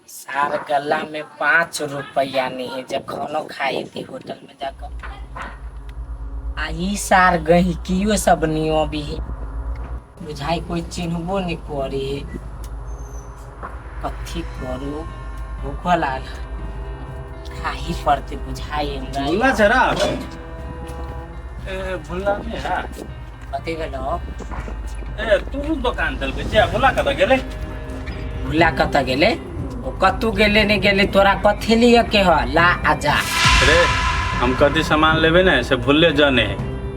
सार गला में 5 रुपया नहीं जब खानो खाई थी होटल में जाकर आई सार गही कियो सब नियो भी बुझाई कोई चिन्हबो नहीं करे कथी करू भूख लाग खाही पड़ते बुझाई भुल्ला छरा ए भुल्ला नहीं है कथी गेलो ए तू दुकान चल के जा भुल्ला कत गेले भूला कत गेले ओ कतू गेले नहीं गेले तोरा कथी लिए के ह ला आजा अरे हम कथी सामान लेबे ना से भूले जाने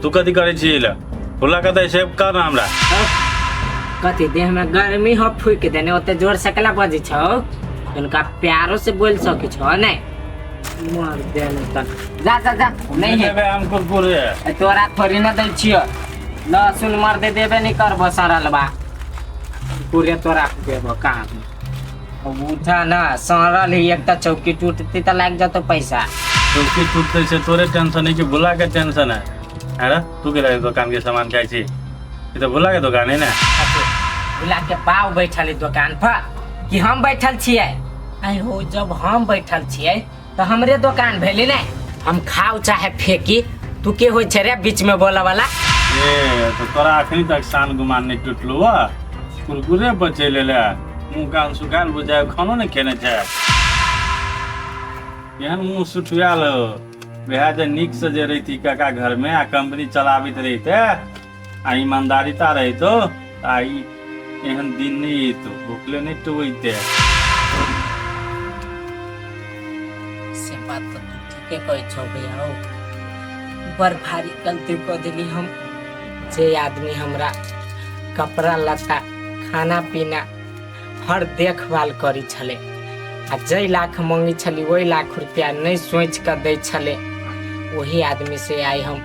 तू कथी करे छी ल भुल्ला कत से कर हमरा कथी देह में गर्मी हो फूक देने ओते जोर से कला बजी छौ उनका प्यारो से बोल सके छौ नहीं मार देने तक जा जा जा नहीं है लेबे हम कुरकुरे तोरा थोड़ी ना दै छियो लहसुन मार दे देबे नहीं करबो सरलबा पूरे तोरा देबो काम उठा ना सरल ही एक चौकी टूटती तो लग जातो पैसा चौकी टूटते से तोरे टेंशन है कि भुल्ला के टेंशन है अरे तू के दुकान के सामान खाई छी ये तो भुल्ला के दुकान है ना भुला के पाव बैठल दुकान पर कि हम बैठल छियै आई हो जब हम बैठल छियै तो हमरे दुकान भेली नहीं हम खाओ चाहे फेंकी तू के होय छे रे बीच में बोला वाला ए तो तोरा अखनी तक शान गुमान नहीं टूटलो आ कुरकुरे बचे ले ले मुंह कान सुखाल बुझाए खानो नहीं खेने छे यहन मुंह सुठुआल हो बेहा जे निक से जे रही काका घर में आ कंपनी चलावित रहीते आ ईमानदारीता रही तो आई एहन दिन नहीं तो भूखले नहीं टुबैते से बात तो ठीक है कोई छो भैया ऊपर भारी गलती कर दिली हम जे आदमी हमरा कपड़ा लत्ता खाना पीना हर देखभाल करी छले आ जै लाख मांगी छली वही लाख रुपया नहीं सोच कर दै छले वही आदमी से आई हम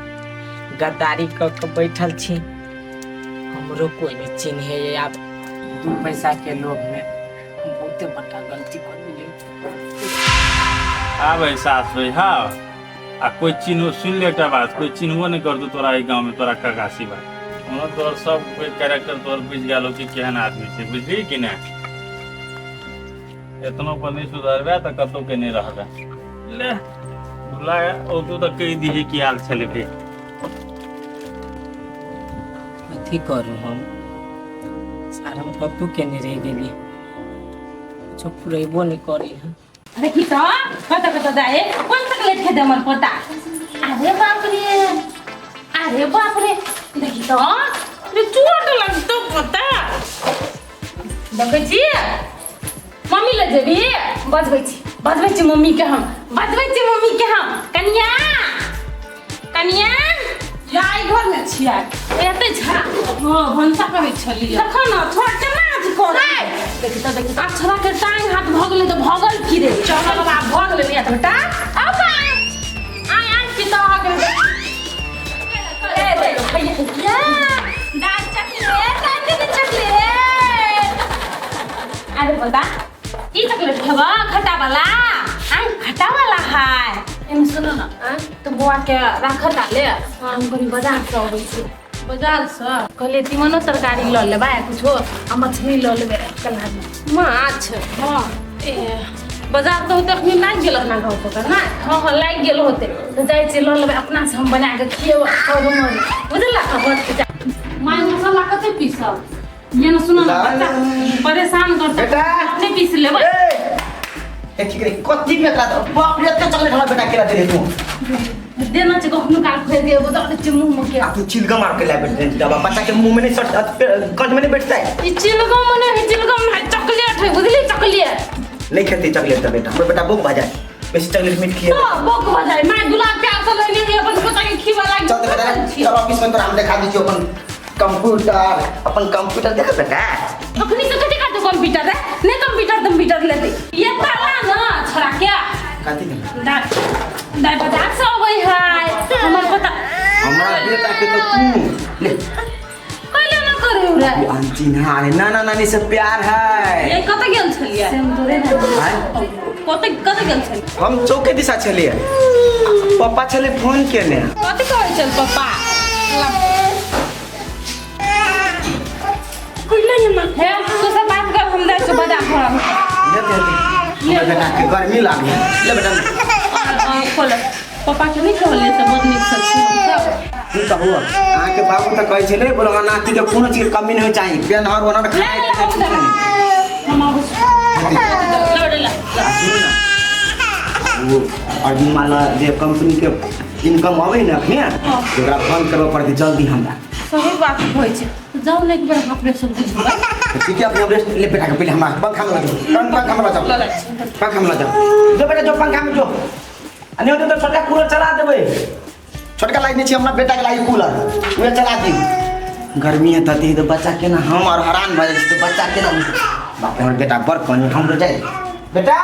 गद्दारी क के बैठल छी हमरो कोई नहीं चिन्हे आप 2 पैसा के लोभ में हम बहुते बड़ा गलती कर दिली आबे सास भाई हाँ आ कोई चिन्ह सुन ले एकटा बात कोई चिन्हबो नहीं कर दो तोरा ई गांव में तोरा ककासी बा उनो तोर सब कोई कैरेक्टर तोर बुझ गेलो कि केहन आदमी छै बुझली कि ना एतनो पर नहीं सुधरबे त कतो के नहीं रहबे ले बुला ओ तू त कहि दिही कि हाल छले बे कथी करू हम सारा हम कतू के नहीं रह गेली कुछ पुरेबो नहीं करी हम देखी तो कत कत जाए कौन चॉकलेट खेदे मन पोता अरे बाप रे देखी तो रे चोट लगतो पोता देखै छी मम्मी ले जेबी बजबै छी मम्मी के हम कन्या कन्या याई घर में छिया एते छा हां भंसा कहै छली देखो ना छोट नाच कर देखी तो अक्षरा के टांग हाथ भगले तो भगल फिरे चल बाबा भगले नहीं बेटा अब आय की तो आ गए ए भैया दाल चॉकलेट अरे बता ई चॉकलेट खबा खट्टा वाला खट्टा वाला है एम सुनो ना तो बुआ के राख डाले हम कनी बाजार से आबै छी बाजार से कहले तिमनो तरकारी ल लेबा कुछो आ मछली ल लेबे कला माछ हां ए बाजार तो तखनी लाग गेल ना गांव पर ना हां लाग गेल होते तो जाय छी ल लेबे अपना से हम बना के खिएब सब मन बुझला खबर माय मसाला कते पीसब ये न सुनो ना बच्चा परेशान करता बेटा अपने पीस लेबे एक ठीक है कत्ती में का बाप रे तो चॉकलेट हमरा बेटा केला दे रे तू देना चाहिए कखनो काल फेर दे वो तो मुंह में के तू चिलगा मार के ला बेटा दबा बच्चा के मुंह में नहीं सट कंठ में नहीं बैठता है ई चिलगम में चॉकलेट है बुझली चॉकलेट नहीं खेती चॉकलेट तो बेटा हमर बेटा भूख भाजा बेसी चॉकलेट मीठ खिए तो भूख भजाई मैं गुलाब प्यार से ले लिए अपन पता के खीवा लाग चल बेटा चल ऑफिस में तो हम दिखा दीजिए अपन कंप्यूटर देखा बेटा अखनी से कथि काटो कंप्यूटर है नहीं कंप्यूटर लेते ये ताला ना छोरा क्या काती दाई बाजार से आबै है हमर पता हमरा बेटा के तो तू ले पहले ना करे उरा अंतिना अरे ना नहीं से प्यार है ये कत गेल छलिए सिंदूरे हैं कत गेल छलिए हम चौके दिशा चलिए पापा चले फोन केने कथि कहै छल पापा कोई नहीं है तो सब बात कर हम दे से बाजार थोड़ा जल्दी बेटा के गर्मी लागे ले बेटा खोल पापा के नहीं खोले से बहुत निक सब की कहू अहाँ के बाबू त कहै छले बोलो नाती के कोनो चीज के कमी नहीं चाहिए पेन हर ओना खाए हम आबो लड़ला वो और माला जे कंपनी के इनकम आवे न अखने ओकरा फोन करबो पड़ते जल्दी हमरा सही बात होय छै जाओ ने एक बार ऑपरेशन बुझबै ठीक है अपने रेस्ट ले बेटा के पहले हमरा पंखा में लगा पंखा में लगा पंखा में लगा जो बेटा जो पंखा में जो अने तो छोटा कूलर चला देबे छोटका लाइट नहीं छै हमरा बेटा के लाइट कूलर वे चला दी गर्मी है तती तो बच्चा के ना हम और हैरान भ जाय तो बच्चा के ना बाप हमर बेटा बर कनी हम तो जाय बेटा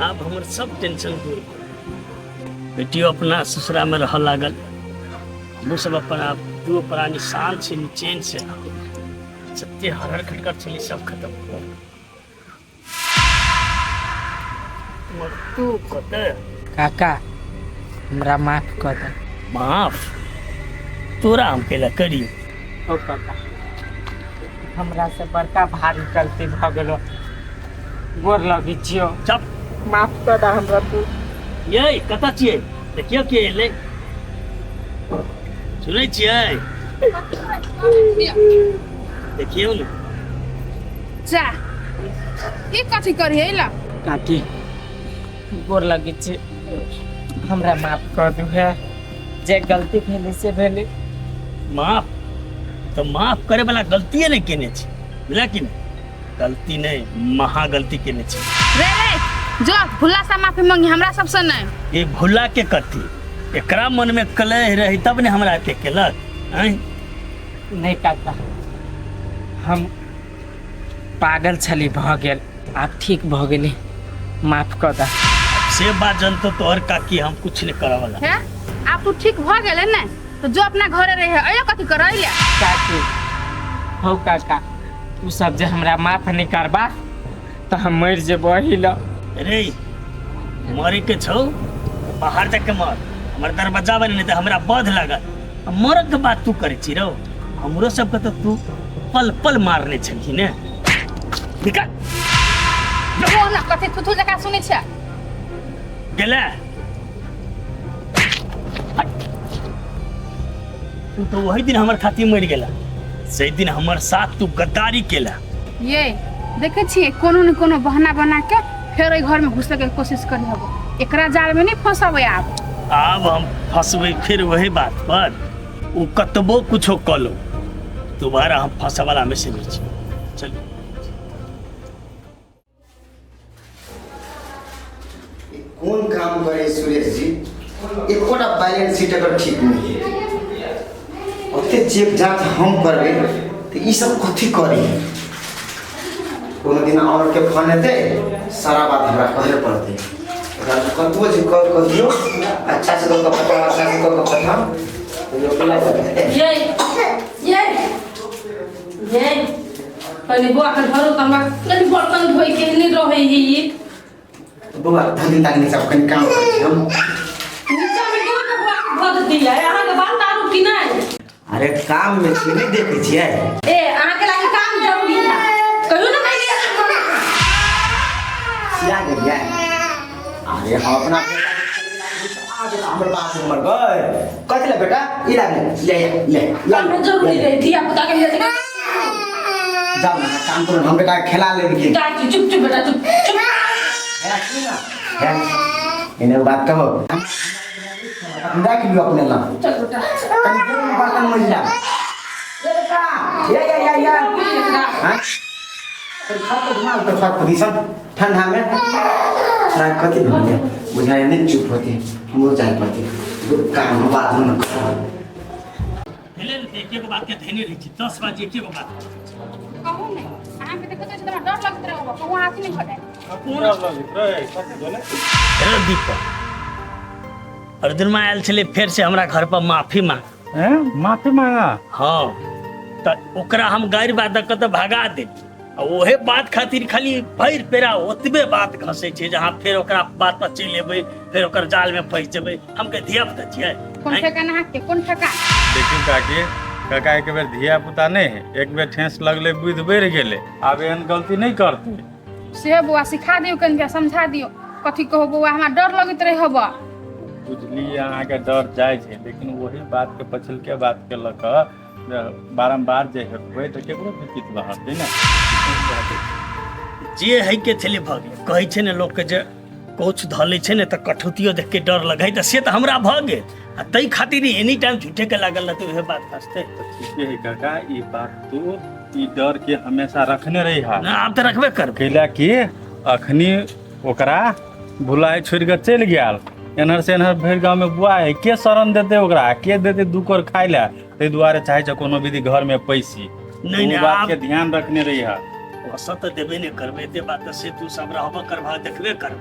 अब हमर सब टेंशन दूर बेटियों अपना ससुरा में रह लागल हम सब अपना दू प्राणी शांत से चैन से सत्य हर खटकर चली सब खत्म हो तू कते काका हमरा माफ कर दे। माफ तोरा हम केला करी ओ काका हमरा से बड़का भारी गलती भ गेलो गोर लगी छियो चप माफ कर दे हमरा तू ये कता छिए देखियो के एले सुनै छिए देखियो ने जा ई कथि करी हैला काकी गोर लगी छी हमरा माफ कर दू है जे गलती भेले से भेले माफ तो माफ करे वाला गलती नहीं केने छी लेकिन गलती नहीं महा गलती केने छी रे रे जो भुला सा माफी मांगी हमरा सबसे नहीं ये भुला के कथी एकरा मन में कलह रही तब ने हमरा के केलक हैं नहीं काका हम पागल छली भ गेल आप ठीक भ गेली माफ कर दे से बात जनतो तोहर काकी हम कुछ नहीं करे वाला है आप तो ठीक भ गेले ने तो जो अपना घरे रहे अयो कथि करैले काकी हो काका तू सब जे हमरा माफ नहीं करबा तो हम मर जेबो हिला रे मरे के छौ बाहर जाके मर हमर दरवाजा बने नहीं तो हमरा बध लागल मरद के बात तू करे छी रो हमरो सब के तो तू पल पल मारने छली ने निकल वो ना कथि थुथु जका सुनै छै गेले तू तो वही दिन हमर खातिर मर गेला सही दिन हमर साथ तू गद्दारी केला ये देखे छिए कोनो न कोनो बहाना बना के फेर ओइ घर में घुसे के कोशिश करी हबो एकरा जाल में नहीं फंसाबे आप अब हम फंसबे फिर वही बात पर उ कतबो कुछो कलो दोबारा हम फंसा वाला में से नहीं छी चल कौन काम करे सुरेश जी एकोटा बैलेंस शीट अगर ठीक नहीं है ओते चेक जांच हम करबे तो ई सब कथी करी कोनो दिन और के फोन हेते सारा बात हमरा कहे पड़ते अगर कतबो जे कह दियो अच्छा से तो पता अच्छा से तो पता ये पहला ये पहले बुआ के घरो तमा कनी बर्तन धोई के नहीं रहे ही बुआ धनी तानी सब कनी काम करे हम नीचा में क्यों के बुआ के भद दिया अहाँ के बात दारू की नहीं अरे काम में छी नहीं देखे छिए ए अहाँ के लागे काम जरूरी है कहियो ना नहीं लिया सिया गया अरे हम अपना आज हमर बात हमर गए कथि ले बेटा ई ले काम जरूरी है दिया पता के ले जाओ ना काम करो हम बेटा खिला ले के चुप चुप बेटा चुप चुप है सुना है इन्हें बात कहो देख लियो अपने ला चल बेटा कहीं दूर में बर्तन महिला बेटा या हां फिर खाओ तो घुमा तो साथ पोजीशन ठंडा में ना कथि भइले बुझाए नहीं चुप होती हम वो जाए पड़ते काम बात न करो हेले एक एक बात के ध्यान रही 10 बार एक एक बात कहू नहीं अहाँ के देखत छै डर लगत रहो कहू हाथ नहीं हटे अरे दीपक अर्जुन में आयल छले फिर से हमरा घर पर माफी मांग हैं माफी मांगा हाँ तो ओकरा हम गैर बात कत भगा दे ओहे बात खातिर खाली भैर पेरा ओतबे बात घसे छे जहां फिर ओकरा बात पर चल लेबे फिर ओकर जाल में फंस जेबे हम के धिया पुता छियै कौन ठेकाना के कौन ठेका देखियो काकी काका एक बेर धिया पुता नहीं है, एक बेर ठेस लगले बुद्धि बढ़ गेले, अब एहन गलती नहीं करते। से बउआ सिखा दियो कनिका समझा दियो कथी कहो बउआ हमरा डर लगत रहे हबा। बुझलिए अहाँके डर जाइ छै, लेकिन वही बात के पछिलके बात के लऽ कऽ बारम्बार जे हेबै तऽ केकरो विकित रहतै ने। जे है के थेले भऽ गेल, कहै छै ने लोक के जे कोच धले छै ने तऽ कठौतियो देख के डर लगै, तऽ से तऽ हमरा भऽ गेल। आ तै खातिर एनी टाइम झूठे के लागल रहतै, वह बात फंसतै। ठीके है काका, ई बात तो ई डर के हमेशा रखने रही है ना, आब तऽ रखबे करबै। कैला कि अखनी ओकरा भुलाइ छोड़ के चलि गेल, एनहर से एनहर भरि गाँव में बुआ है, के शरण देते ओकरा, के देते दू कर खाय ले, ताहि दुआरे चाहे छै कोनो विधि घर में पैसी। नहीं, बात आब के ध्यान रखने रही है। औसत तऽ देबे नहि करबै, एते बात से तू सब रहबो करबा देखबे कर।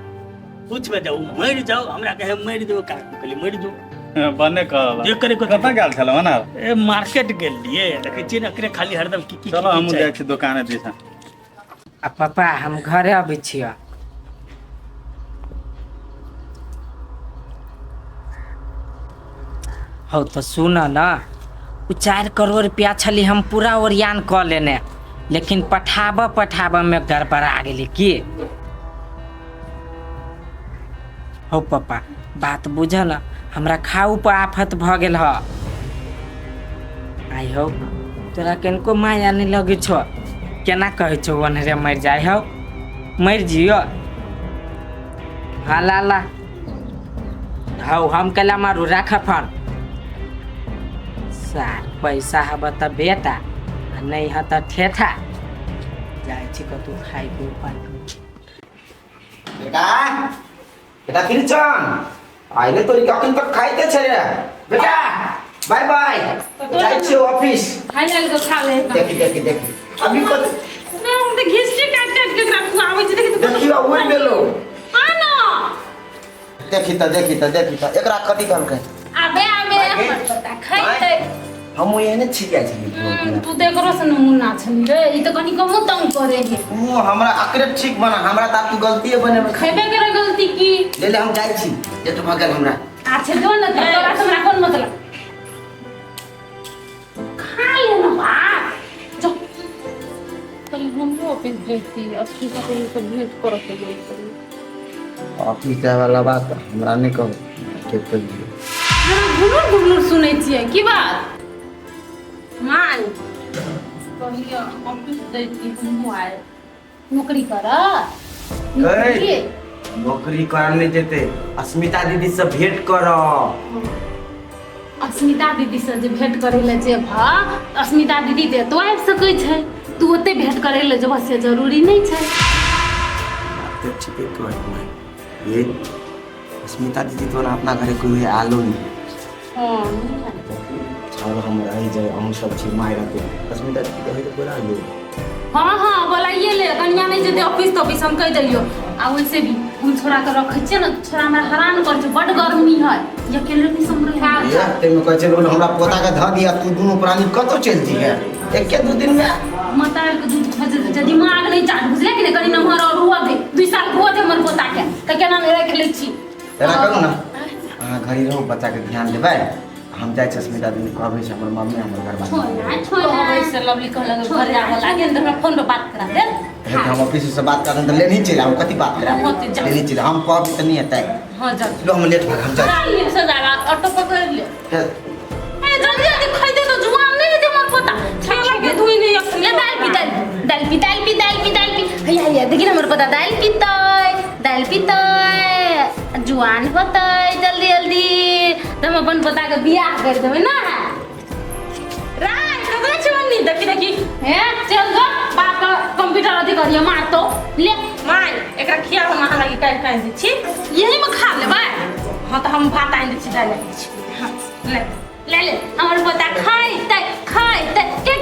पूछबे जाऊ मरि जाऊ, हमरा कहे मरि जाऊ, का कहली मरि जाऊ बने कहला देख करे को कतऽ गेल छलौ ना? ए मार्केट गेल लिए, देखै छी ने एकरे खाली हरदम की चलो हम जाइ छी दुकाने दिस। आ पापा हम घरे अबै छियै। हौ तो सुन न, 4 करोड़ रुपया छली हम पूरा ओरियान कऽ लेने, लेकिन पठाबऽ में गड़बड़ा गेली की। हौ पापा बात बुझ न, हमरा खाऊ पर आफत भऽ गेल ह। आई हौ तोरा कनिको माया नहीं लगे छो, केना कहै छौ ओनहरे मरि जाय हौ, मरि जियो। हाँ ला हौ हम कला मारू राख फोन। सार पैसा हब त बेटा, आ नहीं ह त ठेठा। जाइ छी कतौ खाइ के उपाय। बेटा बेटा किरचन आइले तोरी कखन तक खाइते छै रे बेटा। बाय बाय, जाइ छी ऑफिस। खाइ लेल तो खा ले। देखी अभी को मैं हम त घिसटी काट के रखू आबै छै, देखी उड़ गेलो। आ न देखी त एकरा कथी कहलकै। आबे हमर पता खैते। हम एहने छिया छी। तू देखरो से नमूना छन रे, ई त कनी कमो तंग करे है। ओ हमरा अकरे ठीक बना, हमरा त तू गलती बने में खैबे करे गलती की। ले हम जाइ छी, जे तू भगल हमरा। अच्छा जो न तोरा से हमरा कोन मतलब। खा ले न बात जो कल हमरो ऑफिस भेजती, अच्छी से तो भेज कर के गई करी। ऑफिस जाए वाला बात हमरा नहीं कहू, के कर दियो। हमरा घुनुर सुनै छियै की बात। मान कहियो ऑफिस दैती हमहु आए नौकरी कर। नौकरी करने जेते अस्मिता दीदी से भेंट कर। अस्मिता दीदी से जे भेंट करे ले जेब, अस्मिता दीदी ते तो आबि सकै छै, तू ओते भेंट करे ले जेब से जरूरी नहीं छै। तो ठीक है तो ये अस्मिता दीदी तो अपना घरे कोई आलो नहीं। हां और हम रह जाए, हम सब चीज माय रहते अस्मिता दीदी कहे तो बोला लो। हाँ बोलाइए ले, कनिया नहीं जेते ऑफिस तो ऑफिस हम कह दियो। आ वैसे भी हम छोरा के रखै छियै न, छोरा हमरा हैरान कर छै, बड गर्मी है, ये अकेले नहीं संभरे है। ये ते में कह छै रोल हमरा पोता के ध दिया, तू दोनों प्राणी कतो चलती है एक के 2 दिन में। मतार के दूध खजे जे दिमाग नहीं चाट बुझले कि कनी नमहर और हुआ दे 2 साल हुआ दे हमर पोता के, त केना नहीं रख ले छी। तेना करू ना, अहाँ घरी रहू, बच्चा के ध्यान देबै। हम जाइ छी अस्मिता दीदी कहबै छै हमर मम्मी हमर घर बात छोड़ से लवली कह लगे घर आवे लागे न, हमरा फोन पे बात करा दे। है हम ऑफिस से बात करन त ले नहीं चला, हम कथी बात करा ले नहीं चला, हम कहब त नहीं आता। हां जा लो हम लेट भाग, हम जा ले से जागा ऑटो पकड़ ले। ए जल्दी जल्दी खाई दे तो जुआन नहीं दे मत पता छाला के धुई नहीं अखले। दाल पी हैया देखि हमर पता दाल पीतै जुआन होतै जल्दी त हम अपन पता के बियाह कर देबै ना। राय कतै छौनी देखि हे चल गो बाप का कंप्यूटर अथी करियो मार तो ले माय एकरा खिया हम अहाँ लागि काट दै छी, यही में खा लेबै। हां त हम भात आनि दै छी, दाल आनि दै छी। हां ले हमर पोता खाइते के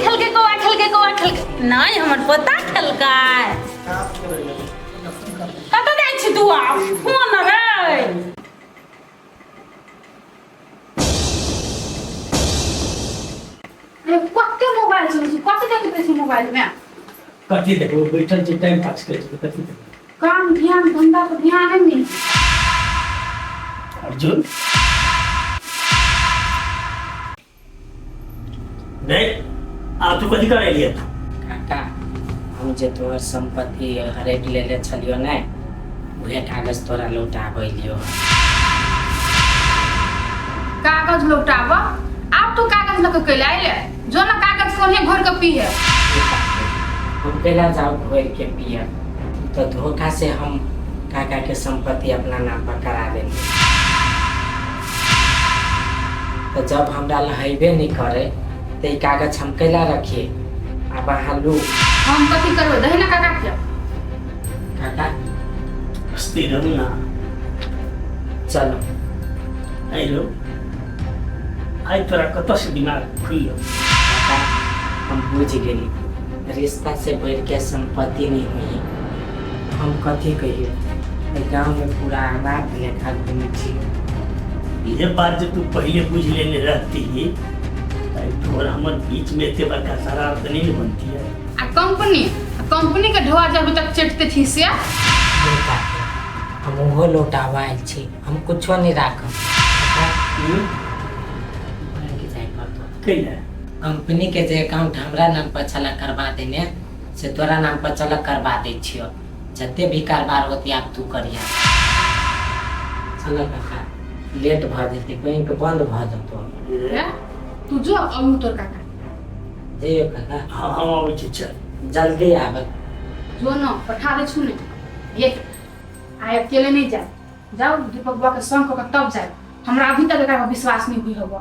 खेलके कौआ खेलके नहीं हमर पोता खेलकै। कतऽ जाइ छी तू आ फोन रे। कते मोबाइल छै, कते देखै छी मोबाइल में। कथी देखो बैठल छै टाइम पास करे छै, कथी देखो काम ध्यान धंधा पर ध्यान नहीं। अर्जुन रे आ तू कथी करे लिए तू काका हम जे तोहर संपत्ति हरेक लेले छलियो ने उहे कागज तोरा लौटाबै लियो। कागज लौटाबा आप तो कागज लग के लाइले जो ना कागज सोने घर के पी है। हम केला जाओ घोर के पिया तो धोखा से हम काका के संपत्ति अपना नाम पर करा देंगे। तो जब हमरा लहेबे नहीं करे तो ये कागज हम कैला रखिए। अब अहाँ लू हम कथी करबे दही ना काका के काका स्थिर रहू ना। चलो आई लो आई तोरा कत से दिमाग खुल्लो काका हम बुझ गेली रिश्ता से बढ़ के संपत्ति नहीं हुई। हम कथी कहिए गाँव में पूरा अनाथ लेखा घूमे छी। ये बात जो तू पहले बुझ लेने रहती है तोर हमर बीच में एते बड़का शरारत नहीं न बनती है। आ कंपनी के ढोआ जब तक चटते थी से नहीं काका हम ओहो लौटावा आयल छी। हम कुछो नहीं राखब। कैला कंपनी के जे अकाउंट हमरा नाम पर छला करवा देने से तोरा नाम पर चल करवा दे छियो। जते भी कारोबार होती आप तू करिया। चलो काका लेट भ जेते बैंक बंद भ जतो। तू जो अब तोर काका जइयो काका हाँ हम आबै छी चल जल्दी आब। जो न पठा दे छुने ये आय अकेले नहीं जाए जाओ दीपक बुआ के संग को तब जाए। हमरा अभी तक एकरा विश्वास नहीं हुई होबो।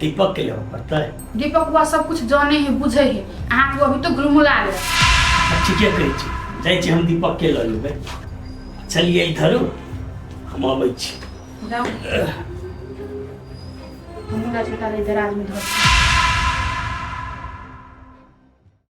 दीपक के लेवा पड़ता है। दीपक बुआ सब कुछ जाने है बुझे है अहाँ के अभी तो गुलमुला ले। ठीके कहै छी जाइ छी हम दीपक के ल लेबै। चलिए इधर हम आबै छी। जाओ हम छोटा ले दराज में धर